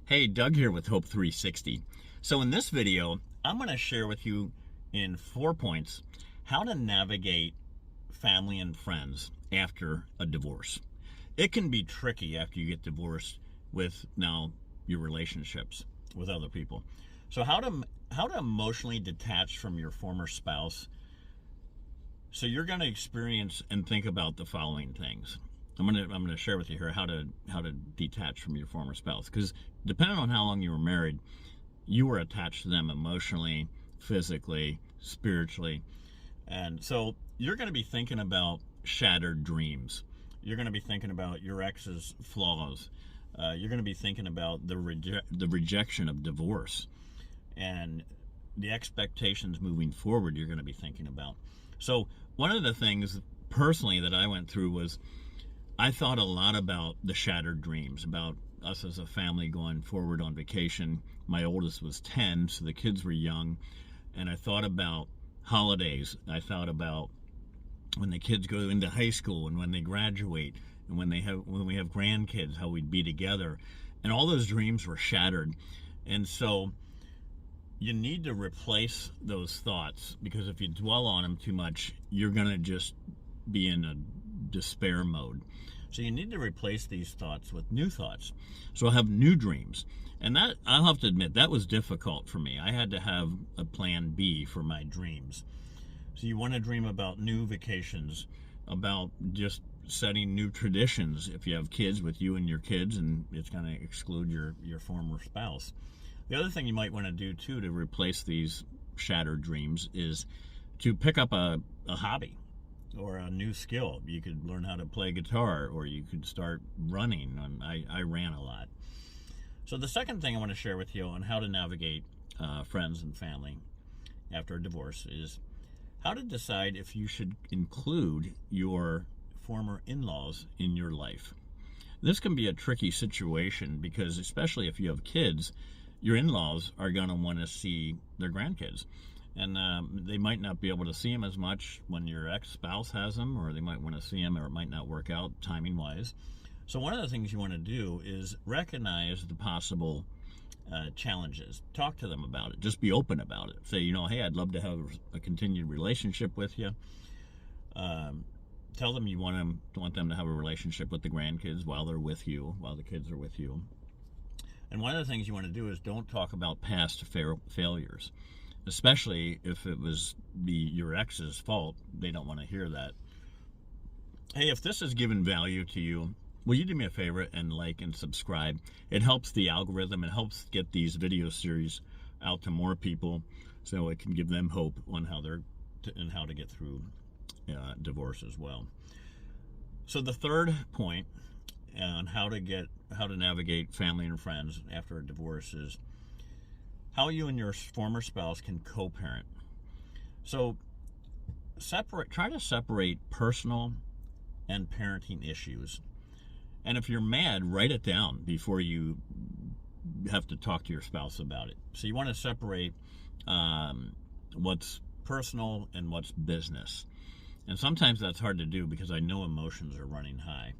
Hey, Doug here with Hope 360. So in this video, I'm going to share with you in 4 points how to navigate family and friends after a divorce. It can be tricky after you get divorced with now your relationships with other people. So how to emotionally detach from your former spouse. So you're going to experience and think about the following things. I'm gonna share with you here how to detach from your former spouse, because depending on how long you were married, you were attached to them emotionally, physically, spiritually, and so you're going to be thinking about shattered dreams. You're going to be thinking about your ex's flaws. You're going to be thinking about the rejection of divorce and the expectations moving forward. You're going to be thinking about. So one of the things personally that I went through was I thought a lot about the shattered dreams, about us as a family going forward on vacation. My oldest was 10, so the kids were young. And I thought about holidays. I thought about when the kids go into high school and when they graduate and when we have grandkids, how we'd be together. And all those dreams were shattered. And so you need to replace those thoughts, because if you dwell on them too much, you're going to just be in a despair mode. So you need to replace these thoughts with new thoughts. So I have new dreams. And that, I'll have to admit, that was difficult for me. I had to have a plan B for my dreams. So you want to dream about new vacations, about just setting new traditions if you have kids, with you and your kids, and it's going to exclude your former spouse. The other thing you might want to do too to replace these shattered dreams is to pick up a hobby or a new skill. You could learn how to play guitar, or you could start running. I ran a lot. So the second thing I want to share with you on how to navigate friends and family after a divorce is how to decide if you should include your former in-laws in your life. This can be a tricky situation, because especially if you have kids, your in-laws are going to want to see their grandkids. And they might not be able to see them as much when your ex-spouse has them, or they might want to see them, or it might not work out timing-wise. So one of the things you want to do is recognize the possible challenges. Talk to them about it. Just be open about it. Say, hey, I'd love to have a continued relationship with you. Tell them you want them to have a relationship with the grandkids while they're with you, while the kids are with you. And one of the things you want to do is don't talk about past failures. Especially if it was your ex's fault. They don't want to hear that. Hey, if this has given value to you, will you do me a favor and like and subscribe? It helps the algorithm. It helps get these video series out to more people, so it can give them hope on how to get through divorce as well. So the third point on how to navigate family and friends after a divorce is how you and your former spouse can co-parent. So try to separate personal and parenting issues. And if you're mad, write it down before you have to talk to your spouse about it. So you want to separate what's personal and what's business. And sometimes that's hard to do, because I know emotions are running high.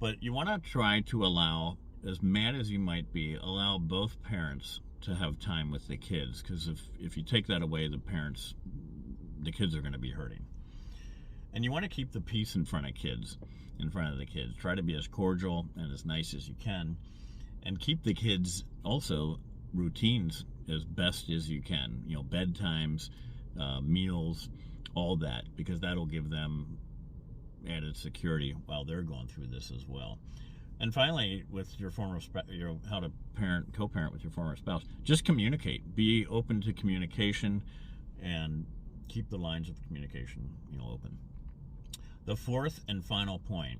But you want to try to allow, as mad as you might be, allow both parents to have time with the kids, because if you take that away, the kids are going to be hurting. And you want to keep the peace in front of the kids. Try to be as cordial and as nice as you can, and keep the kids also routines as best as you can. Bedtimes, meals, all that, because that'll give them added security while they're going through this as well. And finally, with your former spouse, how to co-parent with your former spouse, just communicate. Be open to communication, and keep the lines of communication, open. The fourth and final point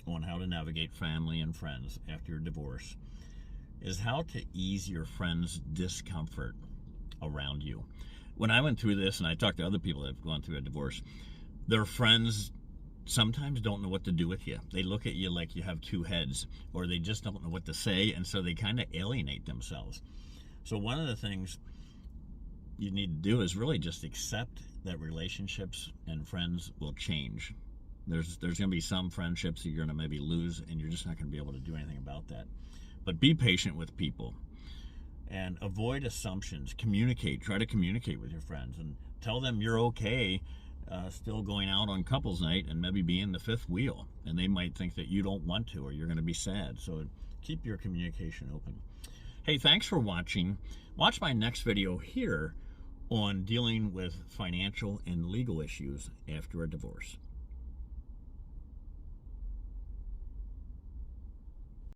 on how to navigate family and friends after your divorce is how to ease your friends' discomfort around you. When I went through this, and I talked to other people that have gone through a divorce, their friends sometimes don't know what to do with you. They look at you like you have two heads, or they just don't know what to say, and so they kind of alienate themselves. So one of the things you need to do is really just accept that relationships and friends will change. There's going to be some friendships that you're going to maybe lose, and you're just not going to be able to do anything about that. But be patient with people and avoid assumptions. Communicate. Try to communicate with your friends and tell them you're okay still going out on couples night and maybe being the fifth wheel. And they might think that you don't want to, or you're going to be sad. So keep your communication open. Hey, thanks for watching. Watch my next video here on dealing with financial and legal issues after a divorce.